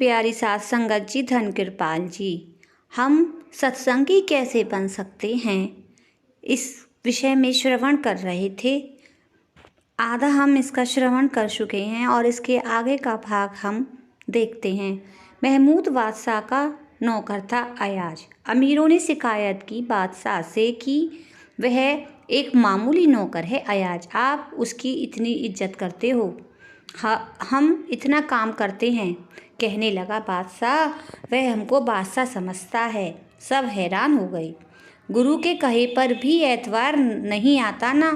प्यारी साथ संगत जी, धन कृपाल जी, हम सत्संगी कैसे बन सकते हैं, इस विषय में श्रवण कर रहे थे। आधा हम इसका श्रवण कर चुके हैं और इसके आगे का भाग हम देखते हैं। महमूद बादशाह का नौकर था अयाज। अमीरों ने शिकायत की बादशाह से कि वह एक मामूली नौकर है अयाज, आप उसकी इतनी इज्जत करते हो, हम इतना काम करते हैं। कहने लगा बादशाह, वह हमको बादशाह समझता है। सब हैरान हो गए। गुरु के कहे पर भी एतवार नहीं आता ना।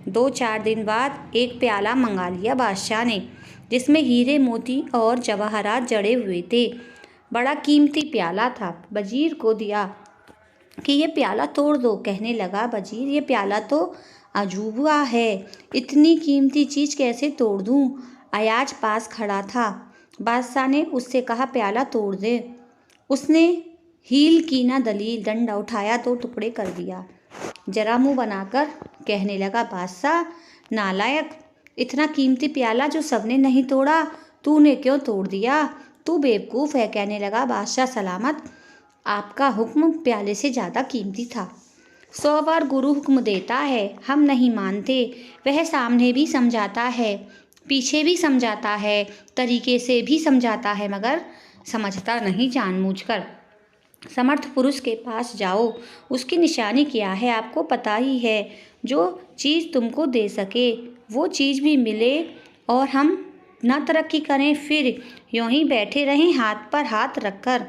2-4 दिन बाद एक प्याला मंगा लिया बादशाह ने, जिसमें हीरे मोती और जवाहरात जड़े हुए थे। बड़ा कीमती प्याला था। वजीर को दिया कि ये प्याला तोड़ दो। कहने लगा वजीर, ये प्याला तो अजूबा है, इतनी कीमती चीज़ कैसे तोड़ दूँ। अयाज पास खड़ा था। बादशाह ने उससे कहा, प्याला तोड़ दे। उसने हील की ना दलील, डंडा उठाया तो टुकड़े कर दिया। जरा मुंह बनाकर कहने लगा, बादशाह नालायक, इतना कीमती प्याला जो सबने नहीं तोड़ा, तूने क्यों तोड़ दिया? तू बेवकूफ़ है। कहने लगा, बादशाह सलामत, आपका हुक्म प्याले से ज़्यादा कीमती था। 100 बार गुरु हुक्म देता है, हम नहीं मानते। वह सामने भी समझाता है, पीछे भी समझाता है, तरीके से भी समझाता है, मगर समझता नहीं जानबूझकर। समर्थ पुरुष के पास जाओ, उसकी निशानी क्या है आपको पता ही है। जो चीज़ तुमको दे सके वो चीज़ भी मिले और हम ना तरक्की करें, फिर यूं ही बैठे रहें हाथ पर हाथ रखकर।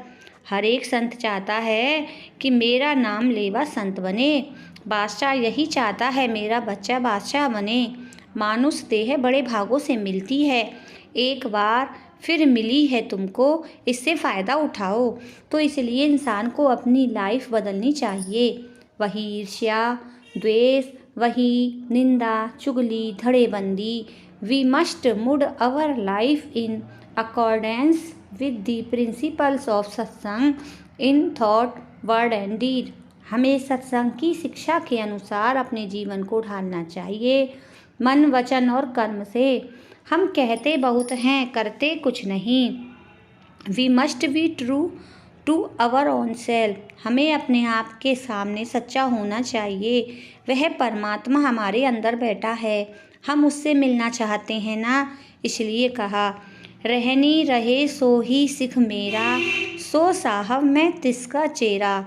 हर एक संत चाहता है कि मेरा नाम लेवा संत बने। बादशाह यही चाहता है, मेरा बच्चा बादशाह बने। मानुष देह बड़े भागों से मिलती है, एक बार फिर मिली है तुमको, इससे फ़ायदा उठाओ। तो इसलिए इंसान को अपनी लाइफ बदलनी चाहिए। वही ईर्ष्या, द्वेष, वही निंदा, चुगली, धड़ेबंदी। We must mould our life in accordance with the principles of satsang in thought, word and deed. हमें सत्संग की शिक्षा के अनुसार अपने जीवन को ढालना चाहिए, मन, वचन और कर्म से। हम कहते बहुत हैं, करते कुछ नहीं। We must be true to our own self. हमें अपने आप के सामने सच्चा होना चाहिए। वह परमात्मा हमारे अंदर बैठा है, हम उससे मिलना चाहते हैं ना। इसलिए कहा, रहनी रहे सो ही सिख मेरा, सो साहब मैं तिसका चेहरा।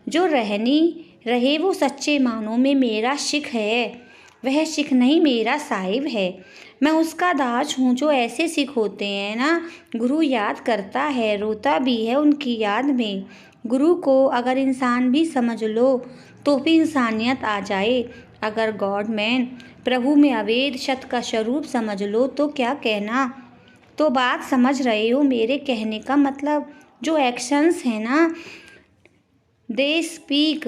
जो रहनी रहे वो सच्चे मानों में मेरा सिख है। वह सिख नहीं, मेरा साहिब है। मैं उसका दास हूँ। जो ऐसे सिख होते हैं ना, गुरु याद करता है, रोता भी है उनकी याद में। गुरु को अगर इंसान भी समझ लो तो भी इंसानियत आ जाए। अगर गॉड मैन, प्रभु में अवेद शत का स्वरूप समझ लो तो क्या कहना। तो बात समझ रहे हो मेरे कहने का मतलब? जो एक्शंस हैं ना, they speak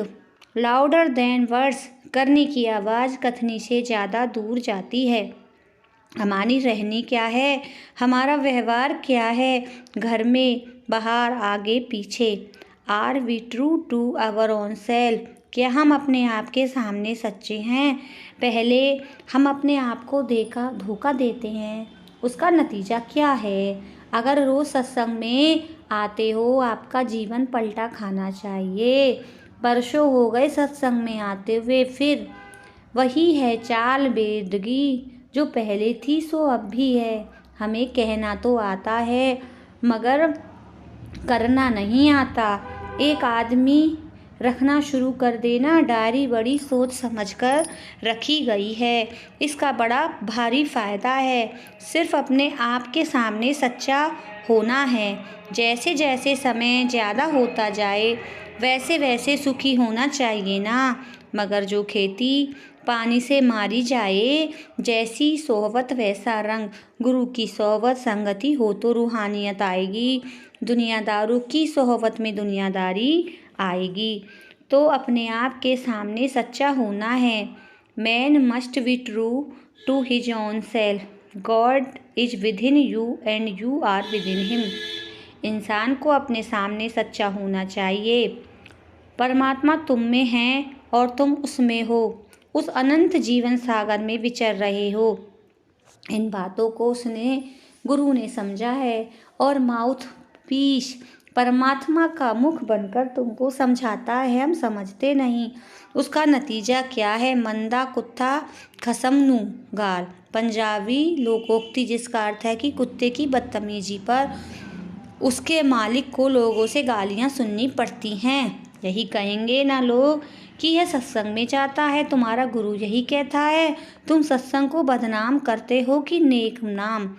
louder than words. करने की आवाज़ कथनी से ज़्यादा दूर जाती है। हमारी रहनी क्या है, हमारा व्यवहार क्या है, घर में, बाहर, आगे पीछे। Are we true to our own self. क्या हम अपने आप के सामने सच्चे हैं? पहले हम अपने आप को धोखा देते हैं, उसका नतीजा क्या है? अगर रोज़ सत्संग में आते हो, आपका जीवन पलटा खाना चाहिए। वर्षों हो गए सत्संग में आते हुए, फिर वही है चाल बेदगी जो पहले थी सो अब भी है। हमें कहना तो आता है मगर करना नहीं आता। एक आदमी रखना शुरू कर देना, डायरी बड़ी सोच समझकर रखी गई है। इसका बड़ा भारी फ़ायदा है। सिर्फ अपने आप के सामने सच्चा होना है। जैसे जैसे समय ज़्यादा होता जाए वैसे वैसे सुखी होना चाहिए ना। मगर जो खेती पानी से मारी जाए, जैसी सोहबत वैसा रंग। गुरु की सोहबत संगति हो तो रूहानियत आएगी, दुनियादारों की सोहबत में दुनियादारी आएगी। तो अपने आप के सामने सच्चा होना है। Man must be true to his own self. God is within you and you are within him. इंसान को अपने सामने सच्चा होना चाहिए। परमात्मा तुम में है और तुम उसमें हो। उस अनंत जीवन सागर में विचर रहे हो। इन बातों को गुरु ने समझा है और माउथ पीस परमात्मा का मुख बनकर तुमको समझाता है, हम समझते नहीं। उसका नतीजा क्या है? मंदा कुत्ता खसमनू गाल, पंजाबी लोकोक्ति, जिसका अर्थ है कि कुत्ते की बदतमीजी पर उसके मालिक को लोगों से गालियां सुननी पड़ती हैं। यही कहेंगे ना लोग कि यह सत्संग में जाता है, तुम्हारा गुरु यही कहता है। तुम सत्संग को बदनाम करते हो कि नेक नाम।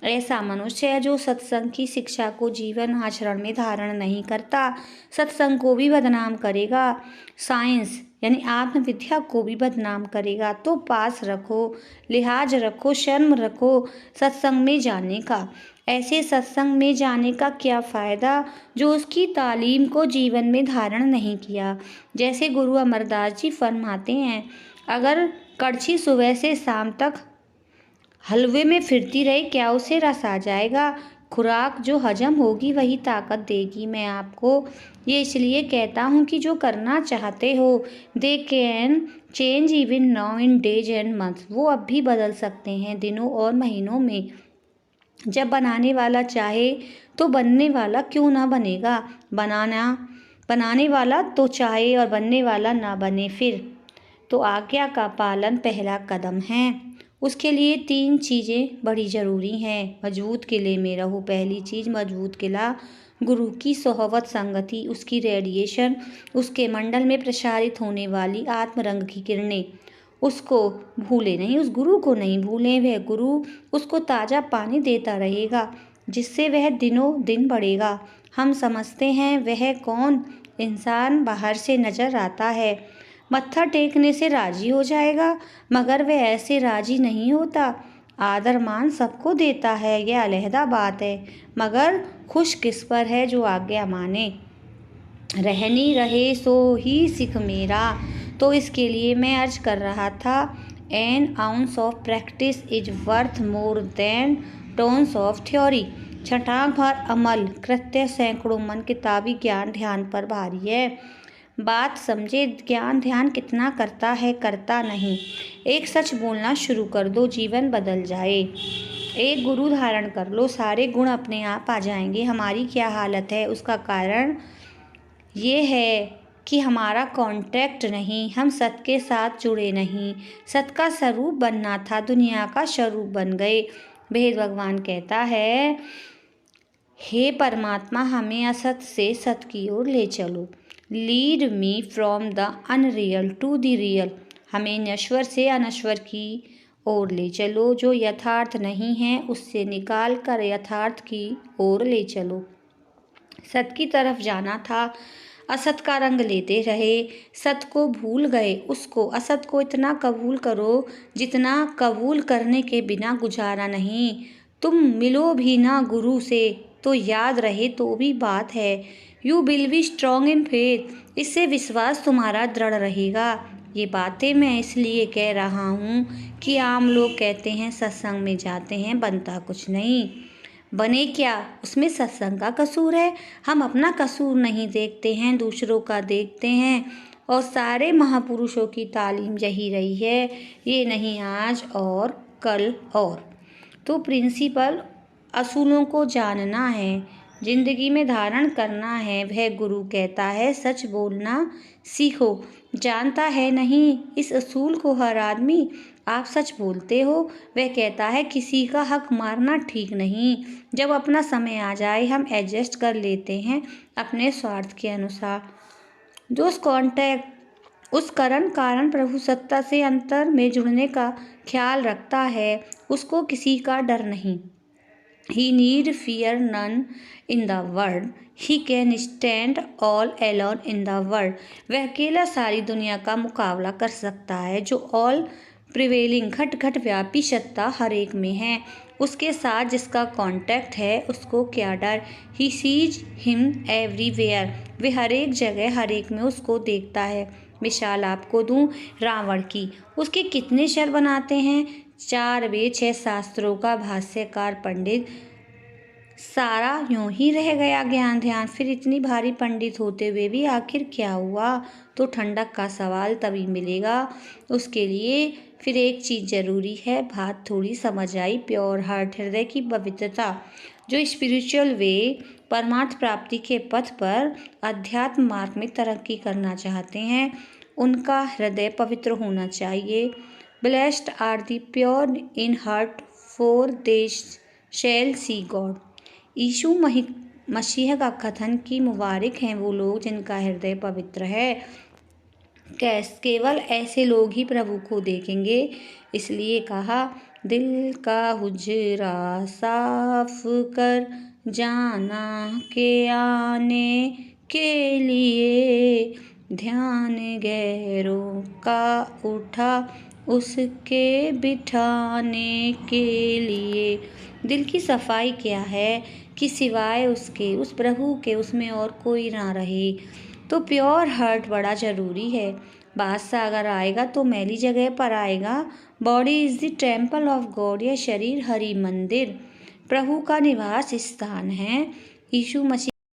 ऐसा मनुष्य है जो सत्संग की शिक्षा को जीवन आचरण में धारण नहीं करता, सत्संग को भी बदनाम करेगा, साइंस यानी आत्मविद्या को भी बदनाम करेगा। तो पास रखो, लिहाज रखो, शर्म रखो सत्संग में जाने का। ऐसे सत्संग में जाने का क्या फ़ायदा जो उसकी तालीम को जीवन में धारण नहीं किया। जैसे गुरु अमरदास जी फरमाते हैं, अगर कड़छी सुबह से शाम तक हलवे में फिरती रही, क्या उसे रस आ जाएगा? खुराक जो हजम होगी वही ताकत देगी। मैं आपको ये इसलिए कहता हूँ कि जो करना चाहते हो, they can change even now in days and months, वो अब भी बदल सकते हैं दिनों और महीनों में। जब बनाने वाला चाहे तो बनने वाला क्यों ना बनेगा? बनाने वाला तो चाहे और बनने वाला ना बने, फिर तो आज्ञा का पालन पहला कदम है। उसके लिए 3 चीज़ें बड़ी ज़रूरी हैं। मजबूत किले में रहो, पहली चीज़ मजबूत किला, गुरु की सोहबत संगति, उसकी रेडिएशन, उसके मंडल में प्रसारित होने वाली आत्मरंग की किरणें, उसको भूले नहीं, उस गुरु को नहीं भूलें। वह गुरु उसको ताज़ा पानी देता रहेगा जिससे वह दिनों दिन बढ़ेगा। हम समझते हैं वह कौन इंसान बाहर से नज़र आता है, मत्था टेकने से राजी हो जाएगा, मगर वह ऐसे राजी नहीं होता। आदर मान सबको देता है, यह अलहदा बात है, मगर खुश किस पर है जो आज्ञा माने। रहनी रहे सो ही सिख मेरा। तो इसके लिए मैं अर्ज कर रहा था, an ounce of practice is worth more than tons of theory. छटाक भर अमल कृत्य सैकड़ों मन, किताबी ज्ञान ध्यान पर भारी है। बात समझे, ज्ञान ध्यान कितना करता है, करता नहीं। एक सच बोलना शुरू कर दो, जीवन बदल जाए। एक गुरु धारण कर लो, सारे गुण अपने आप आ जाएंगे। हमारी क्या हालत है, उसका कारण ये है कि हमारा कॉन्ट्रैक्ट नहीं, हम सत के साथ जुड़े नहीं। सत का स्वरूप बनना था, दुनिया का स्वरूप बन गए। भेद भगवान कहता है, हे परमात्मा हमें असत से सत की ओर ले चलो। Lead me from the unreal to the real. हमें नश्वर से अनश्वर की ओर ले चलो, जो यथार्थ नहीं है उससे निकाल कर यथार्थ की ओर ले चलो। सत की तरफ जाना था, असत का रंग लेते रहे, सत को भूल गए उसको। असत को इतना कबूल करो जितना कबूल करने के बिना गुजारा नहीं। तुम मिलो भी ना गुरु से तो याद रहे तो भी बात है। You will be strong in faith, इससे विश्वास तुम्हारा दृढ़ रहेगा। ये बातें मैं इसलिए कह रहा हूँ कि आम लोग कहते हैं सत्संग में जाते हैं, बनता कुछ नहीं। बने क्या, उसमें सत्संग का कसूर है? हम अपना कसूर नहीं देखते हैं, दूसरों का देखते हैं। और सारे महापुरुषों की तालीम यही रही है, ये नहीं आज और कल और। तो प्रिंसिपल असूलों को जानना है, जिंदगी में धारण करना है। वह गुरु कहता है सच बोलना सीखो, जानता है नहीं इस असूल को हर आदमी। आप सच बोलते हो। वह कहता है किसी का हक मारना ठीक नहीं। जब अपना समय आ जाए हम एडजस्ट कर लेते हैं अपने स्वार्थ के अनुसार। जो उस कारण प्रभु सत्ता से अंतर में जुड़ने का ख्याल रखता है, उसको किसी का डर नहीं। He need fear none in the world. He can stand all alone in the world. वह अकेला सारी दुनिया का मुकाबला कर सकता है। जो ऑल प्रिवेलिंग घट घट व्यापी सत्ता हर एक में है, उसके साथ जिसका कांटेक्ट है उसको क्या डर। He sees him everywhere. वे हर एक जगह हर एक में उसको देखता है। मिसाल आपको दूं रावण की, उसके कितने शर बनाते हैं, 4 वेद 6 शास्त्रों का भाष्यकार पंडित, सारा यूं ही रह गया ज्ञान ध्यान। फिर इतनी भारी पंडित होते हुए भी आखिर क्या हुआ? तो ठंडक का सवाल तभी मिलेगा। उसके लिए फिर एक चीज़ ज़रूरी है, बात थोड़ी समझ आई, प्योर हार्ट, हृदय की पवित्रता। जो स्पिरिचुअल वे परमार्थ प्राप्ति के पथ पर अध्यात्म मार्ग में तरक्की करना चाहते हैं, उनका हृदय पवित्र होना चाहिए। Blessed are the pure in heart for they shall see God. यीशु मसीह का कथन कि मुबारक हैं वो लोग जिनका हृदय पवित्र है, केवल ऐसे लोग ही प्रभु को देखेंगे। इसलिए कहा, दिल का हुजरा साफ कर जाना के आने के लिए, ध्यान गैरों का उठा उसके बिठाने के लिए। दिल की सफाई क्या है कि सिवाय उसके, उस प्रभु के, उसमें और कोई ना रहे। तो प्योर हार्ट बड़ा ज़रूरी है। बादशाह अगर आएगा तो मैली जगह पर आएगा। Body is the temple of God, यह शरीर हरि मंदिर प्रभु का निवास स्थान है। यीशु मसीह